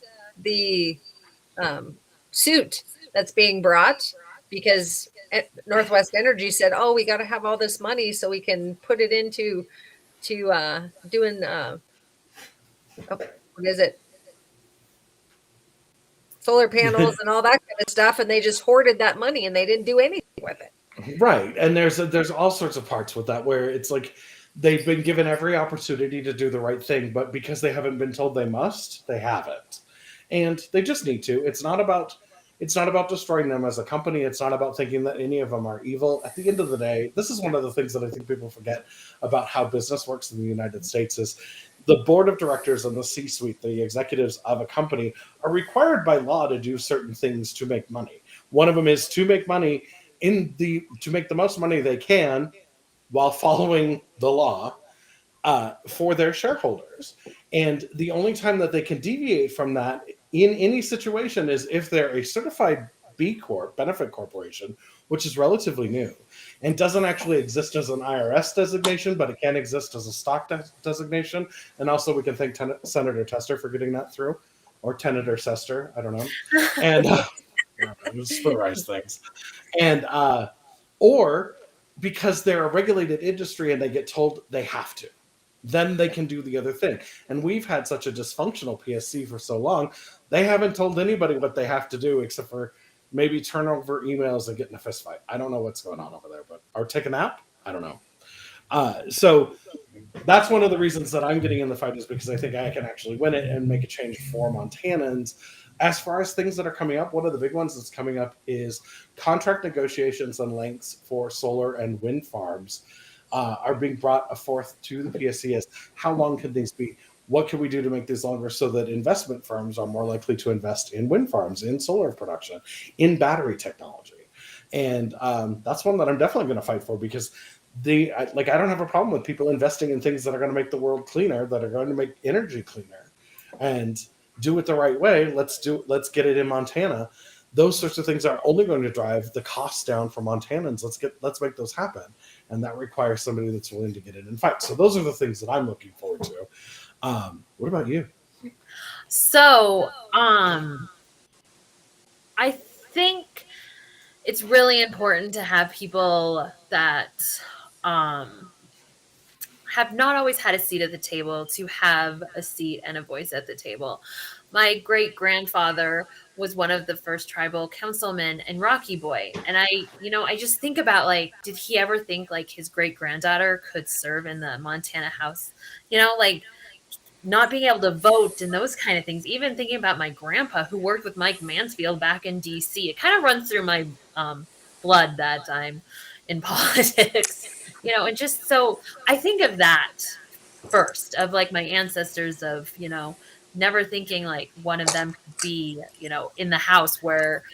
B: the suit that's being brought because Northwest Energy said, "Oh, we got to have all this money so we can put it into doing what is it? Solar panels and all that kind of stuff," and they just hoarded that money and they didn't do anything with it.
A: Right, and there's all sorts of parts with that where it's like they've been given every opportunity to do the right thing, but because they haven't been told they must, they haven't, and they just need to. It's not about destroying them as a company. It's not about thinking that any of them are evil. At the end of the day, this is one of the things that I think people forget about how business works in the United States is the board of directors and the C-suite, the executives of a company, are required by law to do certain things to make money. One of them is to make money to make the most money they can while following the law for their shareholders. And the only time that they can deviate from that in any situation is if they're a certified B Corp, benefit corporation, which is relatively new and doesn't actually exist as an IRS designation, but it can exist as a stock designation. And also we can thank Senator Tester for getting that through, or Senator Sester, I don't know. And just spurize things. And or because they're a regulated industry and they get told they have to, then they can do the other thing. And we've had such a dysfunctional PSC for so long, they haven't told anybody what they have to do except for maybe turn over emails and get in a fist fight. I don't know what's going on over there, or take a nap. I don't know. So that's one of the reasons that I'm getting in the fight is because I think I can actually win it and make a change for Montanans. As far as things that are coming up, one of the big ones that's coming up is contract negotiations and lengths for solar and wind farms are being brought forth to the PSC as how long can these be? What can we do to make these longer so that investment firms are more likely to invest in wind farms, in solar production, in battery technology? And that's one that I'm definitely going to fight for because I don't have a problem with people investing in things that are going to make the world cleaner, that are going to make energy cleaner, and do it the right way. Let's get it in Montana. Those sorts of things are only going to drive the costs down for Montanans. Let's make those happen, and that requires somebody that's willing to get in and fight. So those are the things that I'm looking forward to. What about you?
D: So, I think it's really important to have people that have not always had a seat at the table to have a seat and a voice at the table. My great grandfather was one of the first tribal councilmen in Rocky Boy. And I just think about, like, did he ever think like his great granddaughter could serve in the Montana House? Like not being able to vote and those kind of things. Even thinking about my grandpa who worked with Mike Mansfield back in DC, it kind of runs through my blood that I'm in politics, and just so I think of that first, of like my ancestors, of, never thinking like one of them could be, in the House where,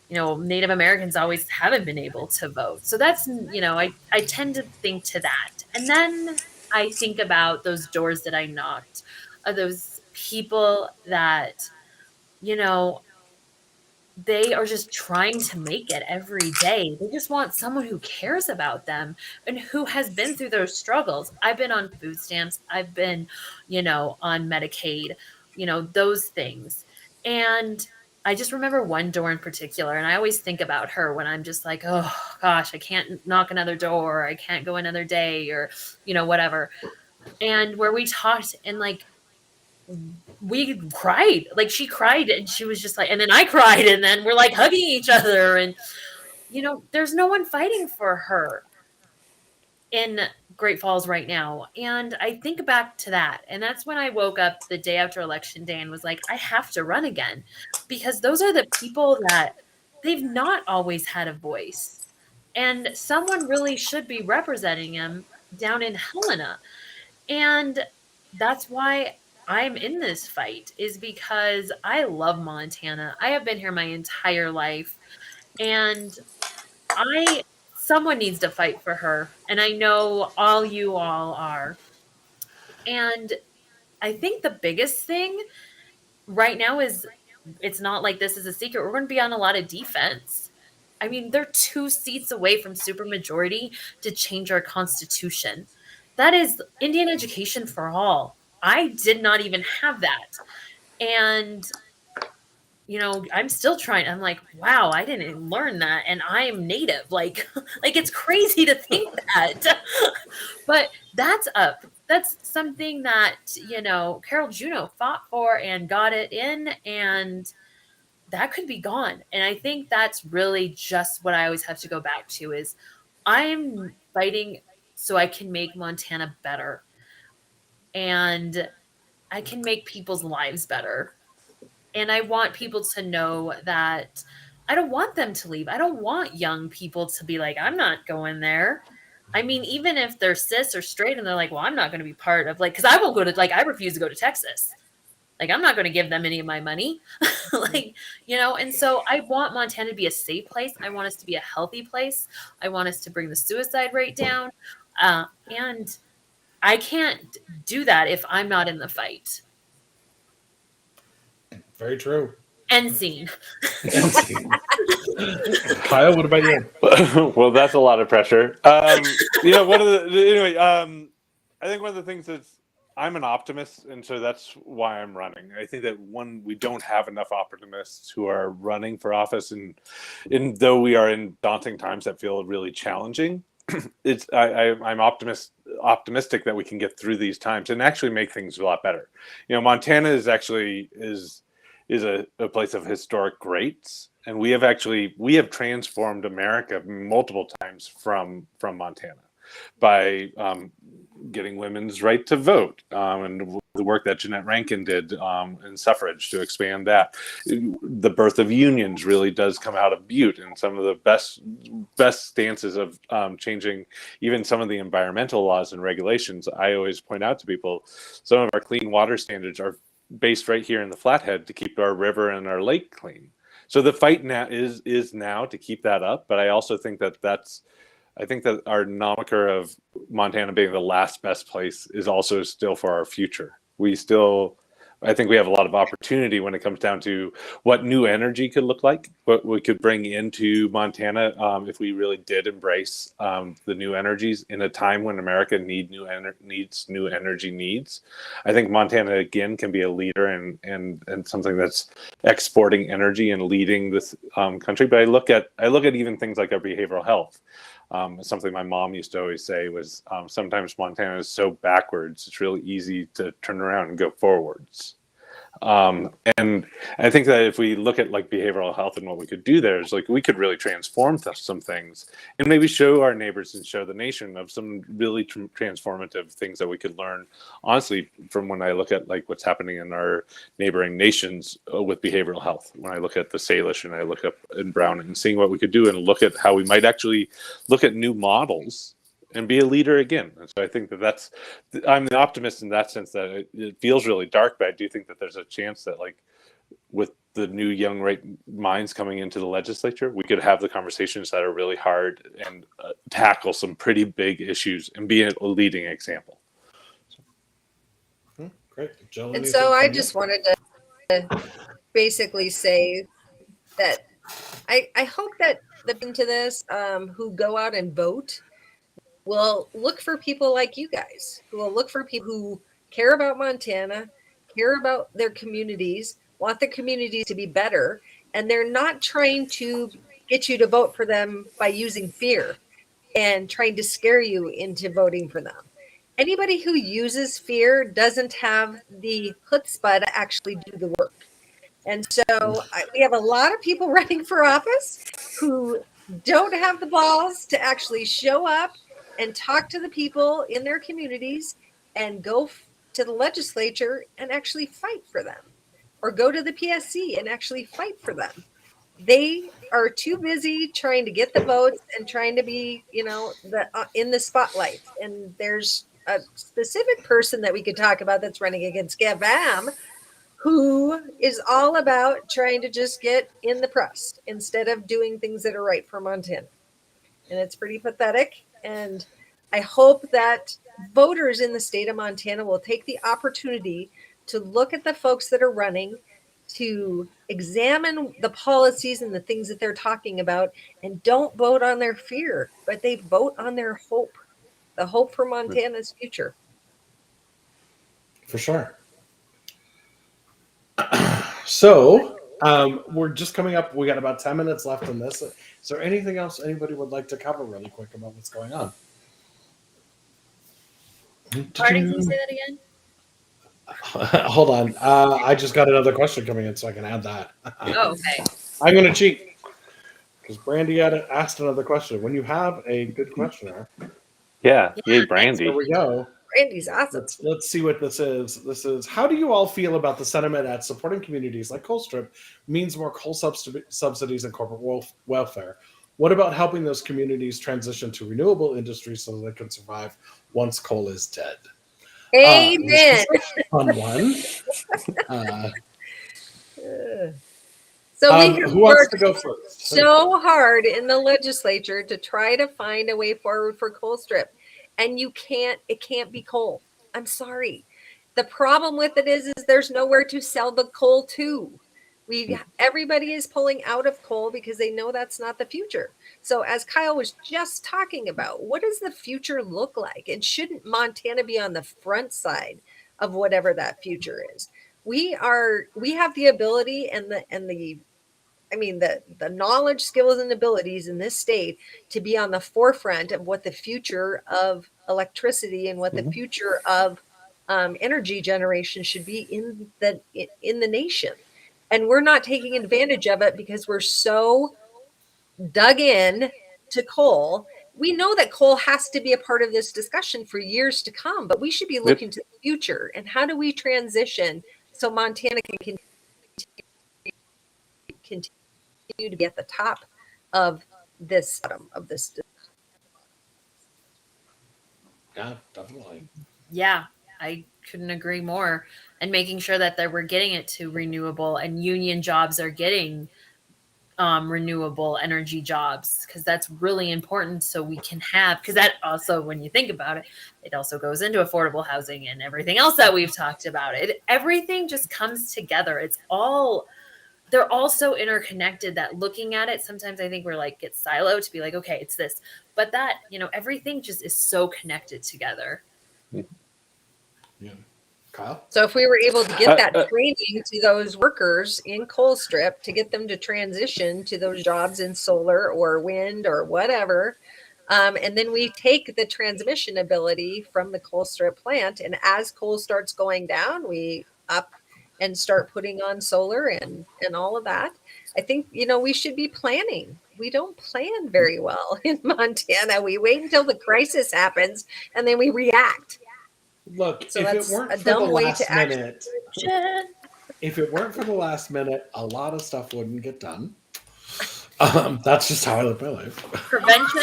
D: Native Americans always haven't been able to vote. So that's, I tend to think to that. And then I think about those doors that I knocked, of those people that, they are just trying to make it every day. They just want someone who cares about them and who has been through those struggles. I've been on food stamps. I've been, on Medicaid, those things. And I just remember one door in particular, and I always think about her when I'm just like, oh gosh, I can't knock another door. I can't go another day, or, whatever. And where we talked, and like, we cried. Like, she cried and she was just like, and then I cried, and then we're like hugging each other, and there's no one fighting for her in Great Falls right now. And I think back to that, and that's when I woke up the day after election day and was like, I have to run again, because those are the people that they've not always had a voice, and someone really should be representing them down in Helena. And that's why I'm in this fight, is because I love Montana. I have been here my entire life, and someone needs to fight for her. And I know you all are. And I think the biggest thing right now is, it's not like this is a secret. We're going to be on a lot of defense. I mean, they're 2 seats away from supermajority to change our constitution. That is Indian education for all. I did not even have that. And, I'm still trying. I'm like, wow, I didn't even learn that. And I am Native. Like it's crazy to think that. But that's up. That's something that, Carol Juneau fought for and got it in, and that could be gone. And I think that's really just what I always have to go back to, is I'm fighting so I can make Montana better, and I can make people's lives better. And I want people to know that I don't want them to leave. I don't want young people to be like, I'm not going there. I mean, even if they're cis or straight and they're like, well, I'm not going to be part of, like, because I won't go to, like, I refuse to go to Texas. Like, I'm not going to give them any of my money. And so I want Montana to be a safe place. I want us to be a healthy place. I want us to bring the suicide rate down. And I can't do that if I'm not in the fight.
A: Very true.
D: End scene.
A: Kyle, what about you?
C: Well, that's a lot of pressure. I think one of the things is, I'm an optimist, and so that's why I'm running. I think that we don't have enough optimists who are running for office, and though we are in daunting times that feel really challenging, I'm optimistic that we can get through these times and actually make things a lot better. Montana is a place of historic greats, and we have transformed America multiple times from Montana by getting women's right to vote, and the work that Jeanette Rankin did in suffrage to expand that. The birth of unions really does come out of Butte, and some of the best stances of changing even some of the environmental laws and regulations. I always point out to people, some of our clean water standards are based right here in the Flathead to keep our river and our lake clean. So the fight now is now to keep that up. But I also think that our moniker of Montana being the last best place is also still for our future. I think we have a lot of opportunity when it comes down to what new energy could look like, what we could bring into Montana if we really did embrace the new energies in a time when America needs new energy needs. I think Montana again can be a leader and something that's exporting energy and leading this country. But I look at even things like our behavioral health. Something my mom used to always say was, sometimes Montana is so backwards, it's really easy to turn around and go forwards. And I think that if we look at like behavioral health and what we could do there, is like we could really transform some things and maybe show our neighbors and show the nation of some really transformative things that we could learn, honestly, from when I look at like what's happening in our neighboring nations with behavioral health. When I look at the Salish and I look up in Browning and seeing what we could do and look at how we might actually look at new models and be a leader again. And so I think I'm the optimist in that sense, that it feels really dark, but I do think that there's a chance that like with the new young right minds coming into the legislature, we could have the conversations that are really hard and tackle some pretty big issues and be a leading example.
A: Great. Jill,
B: and so I just wanted to basically say that I hope that into this who go out and vote will look for people like you guys, who will look for people who care about Montana, care about their communities, want the communities to be better, and they're not trying to get you to vote for them by using fear and trying to scare you into voting for them. anybody who uses fear doesn't have the chutzpah to actually do the work. And so we have a lot of people running for office who don't have the balls to actually show up and talk to the people in their communities and go to the legislature and actually fight for them, or go to the PSC and actually fight for them. They are too busy trying to get the votes and trying to be, in the spotlight. And there's a specific person that we could talk about that's running against Kevin Hamm, who is all about trying to just get in the press instead of doing things that are right for Montana. And it's pretty pathetic. And I hope that voters in the state of Montana will take the opportunity to look at the folks that are running, to examine the policies and the things that they're talking about, and don't vote on their fear, but they vote on their hope, the hope for Montana's future.
A: For sure. So we're just coming up. We got about 10 minutes left in this. Is there anything else anybody would like to cover really quick about what's going on?
D: Pardon, can you say that again?
A: Hold on. I just got another question coming in, so I can add that.
D: Oh, okay.
A: I'm going to cheat because Brandy had asked another question. When you have a good questioner,
C: Yeah, yay, Brandy.
A: there we go.
B: Brandy's awesome.
A: Let's see what this is. This is, how do you all feel about the sentiment that supporting communities like Colstrip means more coal subsidies and corporate welfare? What about helping those communities transition to renewable industries so they can survive once coal is dead?
B: Amen.
A: Fun one.
B: So we have
A: who wants
B: worked
A: to go first?
B: so hard in the legislature to try to find a way forward for Colstrip, and it can't be coal. I'm sorry. The problem with it is there's nowhere to sell the coal to. Everybody is pulling out of coal because they know that's not the future. So as Kyle was just talking about, what does the future look like? And shouldn't Montana be on the front side of whatever that future is? We have the ability and the knowledge, skills, and abilities in this state to be on the forefront of what the future of electricity and what the future of energy generation should be in the nation. And we're not taking advantage of it because we're so dug in to coal. We know that coal has to be a part of this discussion for years to come, but we should be looking to the future. And how do we transition so Montana can continue to be at the top of this
A: Yeah, definitely.
D: Yeah, I couldn't agree more. And making sure that we're getting it to renewable, and union jobs are getting renewable energy jobs, because that's really important. So we can have, because that also, when you think about it, it also goes into affordable housing and everything else that we've talked about. Everything just comes together. They're all so interconnected that looking at it, sometimes I think we're like, get siloed to be like, okay, it's this, but that, everything just is so connected together.
A: Yeah. Kyle?
B: So if we were able to get that training to those workers in Colstrip to get them to transition to those jobs in solar or wind or whatever, and then we take the transmission ability from the Colstrip plant, and as coal starts going down, we up and start putting on solar and all of that. I think, we should be planning. We don't plan very well in Montana. We wait until the crisis happens and then we react.
A: Look,
B: So
A: if
B: that's
A: it weren't
B: a
A: for
B: dumb
A: the
B: way
A: last
B: to act.
A: minute, if it weren't for the last minute, a lot of stuff wouldn't get done. That's just how I live my life.
D: Prevention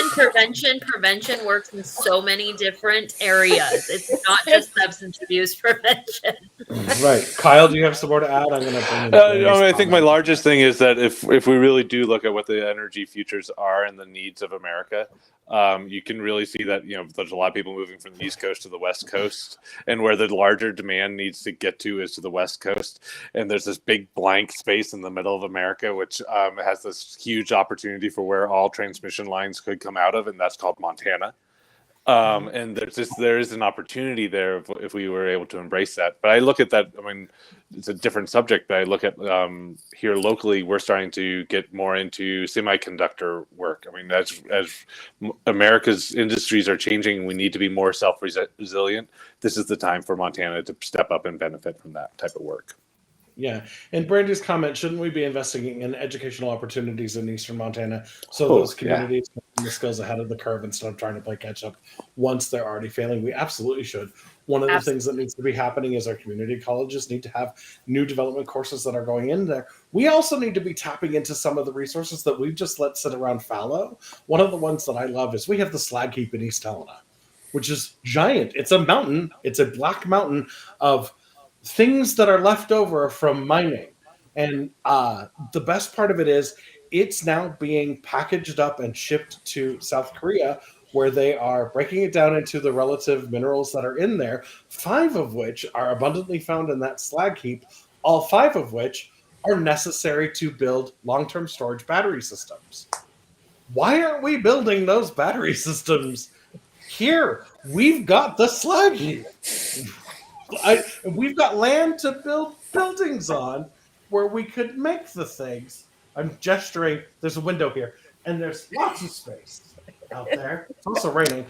D: works in so many different areas. It's not just substance abuse prevention.
A: Right. Kyle, do you have some more to add? I'm going to bring in
C: I think my largest thing is that if we really do look at what the energy futures are and the needs of America, you can really see that, there's a lot of people moving from the East Coast to the West Coast, and where the larger demand needs to get to is to the West Coast. And there's this big blank space in the middle of America, which has this huge opportunity for where all transmission lines could come out of, and that's called Montana. And there is an opportunity there if we were able to embrace that. But I look at that. I mean, it's a different subject. But I look at here locally, we're starting to get more into semiconductor work. I mean, as America's industries are changing, we need to be more self-resilient. This is the time for Montana to step up and benefit from that type of work.
A: Yeah. And Brandy's comment, shouldn't we be investing in educational opportunities in Eastern Montana so those communities can learn the skills ahead of the curve instead of trying to play catch up once they're already failing? We absolutely should. One of the things that needs to be happening is our community colleges need to have new development courses that are going in there. We also need to be tapping into some of the resources that we've just let sit around fallow. One of the ones that I love is we have the slag heap in East Helena, which is giant. It's a mountain. It's a black mountain of things that are left over from mining. And the best part of it is it's now being packaged up and shipped to South Korea, where they are breaking it down into the relative minerals that are in there, 5 of which are abundantly found in that slag heap, all 5 of which are necessary to build long-term storage battery systems. Why aren't we building those battery systems here? We've got the slag heap. We've got land to build buildings on where we could make the things. I'm gesturing. There's a window here, and there's lots of space out there. It's also raining.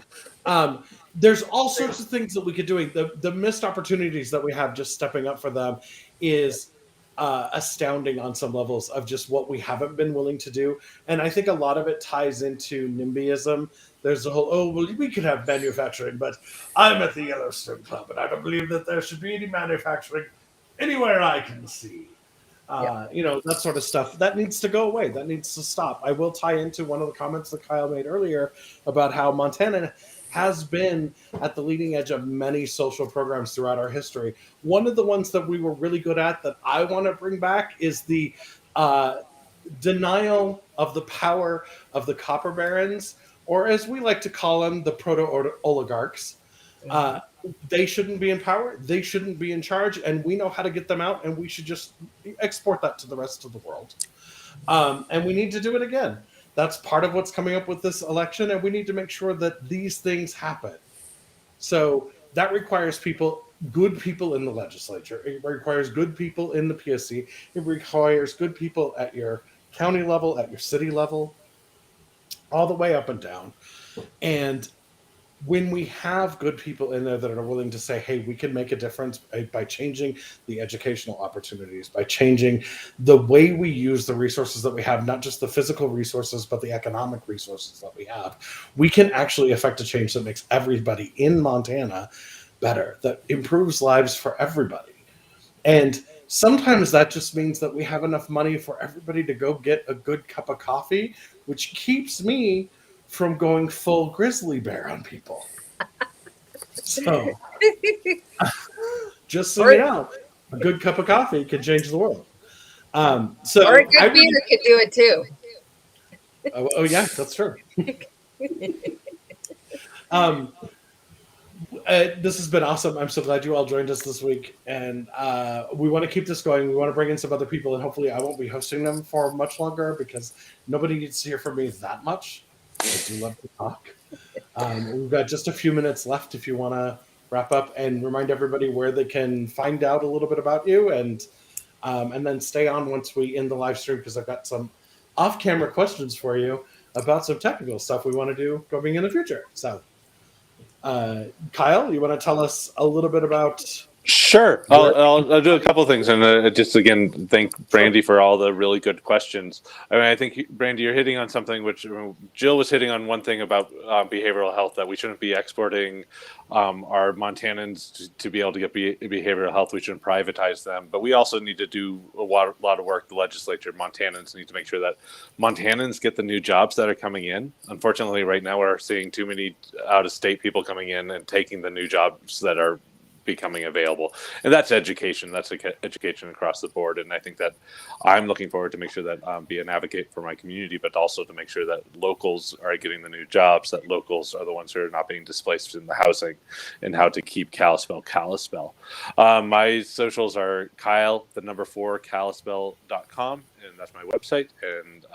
A: There's all sorts of things that we could do. The missed opportunities that we have just stepping up for them is astounding on some levels of just what we haven't been willing to do. And I think a lot of it ties into NIMBYism. There's the whole, well, we could have manufacturing, but I'm at the Yellowstone Club, and I don't believe that there should be any manufacturing anywhere I can see. That sort of stuff. That needs to go away. That needs to stop. I will tie into one of the comments that Kyle made earlier about how Montana has been at the leading edge of many social programs throughout our history. One of the ones that we were really good at that I want to bring back is the denial of the power of the copper barons, or as we like to call them, the proto-oligarchs. They shouldn't be in power. They shouldn't be in charge. And we know how to get them out, and we should just export that to the rest of the world. And we need to do it again. That's part of what's coming up with this election, and we need to make sure that these things happen. So that requires good people in the legislature. It requires good people in the PSC. It requires good people at your county level, at your city level, all the way up and down. And when we have good people in there that are willing to say, hey, we can make a difference by changing the educational opportunities, by changing the way we use the resources that we have, not just the physical resources, but the economic resources that we have, we can actually affect a change that makes everybody in Montana better, that improves lives for everybody. And sometimes that just means that we have enough money for everybody to go get a good cup of coffee, which keeps me from going full grizzly bear on people. So, just so you know, a good cup of coffee can change the world. Or
B: a good beer could do it too.
A: Oh yeah, that's true. This has been awesome. I'm so glad you all joined us this week, and we want to keep this going. We want to bring in some other people, and hopefully I won't be hosting them for much longer because nobody needs to hear from me that much. I do love to talk. We've got just a few minutes left if you want to wrap up and remind everybody where they can find out a little bit about you, and then stay on once we end the live stream because I've got some off-camera questions for you about some technical stuff we want to do going in the future. So, Kyle, you want to tell us a little bit about?
C: Sure. I'll do a couple of things, and just again thank Brandy for all the really good questions. I mean, I think Brandy, you're hitting on something which Jill was hitting on one thing about behavioral health, that we shouldn't be exporting our Montanans to be able to get behavioral health. We shouldn't privatize them, but we also need to do a lot of work. The legislature, Montanans need to make sure that Montanans get the new jobs that are coming in. Unfortunately, right now we're seeing too many out-of-state people coming in and taking the new jobs that are becoming available, and that's education. That's education across the board, and I think that I'm looking forward to make sure that be an advocate for my community, but also to make sure that locals are getting the new jobs, that locals are the ones who are not being displaced in the housing, and how to keep Kalispell. My socials are Kyle, 4, Kalispell.com, and that's my website, and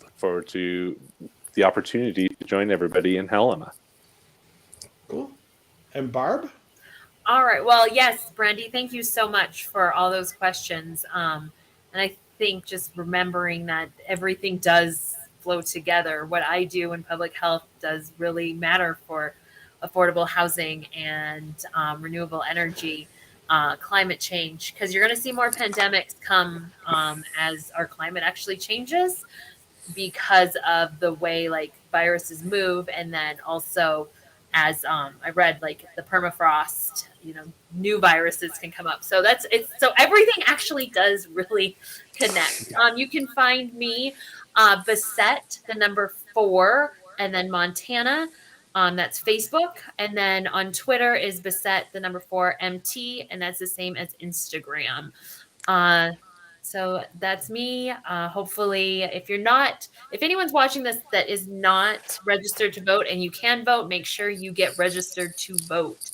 C: look forward to the opportunity to join everybody in Helena.
A: Cool. And Barb?
D: All right. Well, yes, Brandy, thank you so much for all those questions. And I think just remembering that everything does flow together. What I do in public health does really matter for affordable housing and renewable energy, climate change, because you're going to see more pandemics come as our climate actually changes because of the way like viruses move, and then also as I read, like the permafrost, new viruses can come up. So so everything actually does really connect. You can find me Bessette, the number 4, and then Montana. That's Facebook, and then on Twitter is Bessette, the number 4 MT, and that's the same as Instagram. So that's me. Hopefully, if anyone's watching this that is not registered to vote and you can vote, make sure you get registered to vote.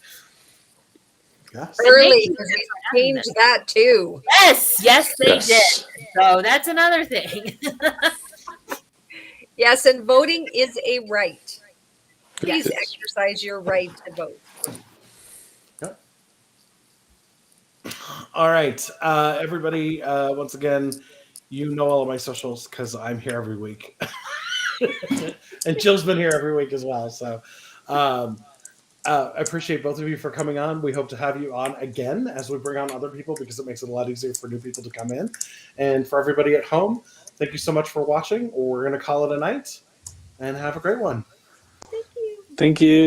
A: Yes.
B: Early, because we changed that too.
D: Yes, they did. So that's another thing.
B: Yes, and voting is a right. Please
C: Yes.
B: exercise your right to vote.
A: Yep. All right. Everybody, once again, you know all of my socials because I'm here every week. And Jill's been here every week as well. So I appreciate both of you for coming on. We hope to have you on again as we bring on other people because it makes it a lot easier for new people to come in. And for everybody at home, thank you so much for watching. We're going to call it a night and have a great one.
B: Thank you.
C: Thank you.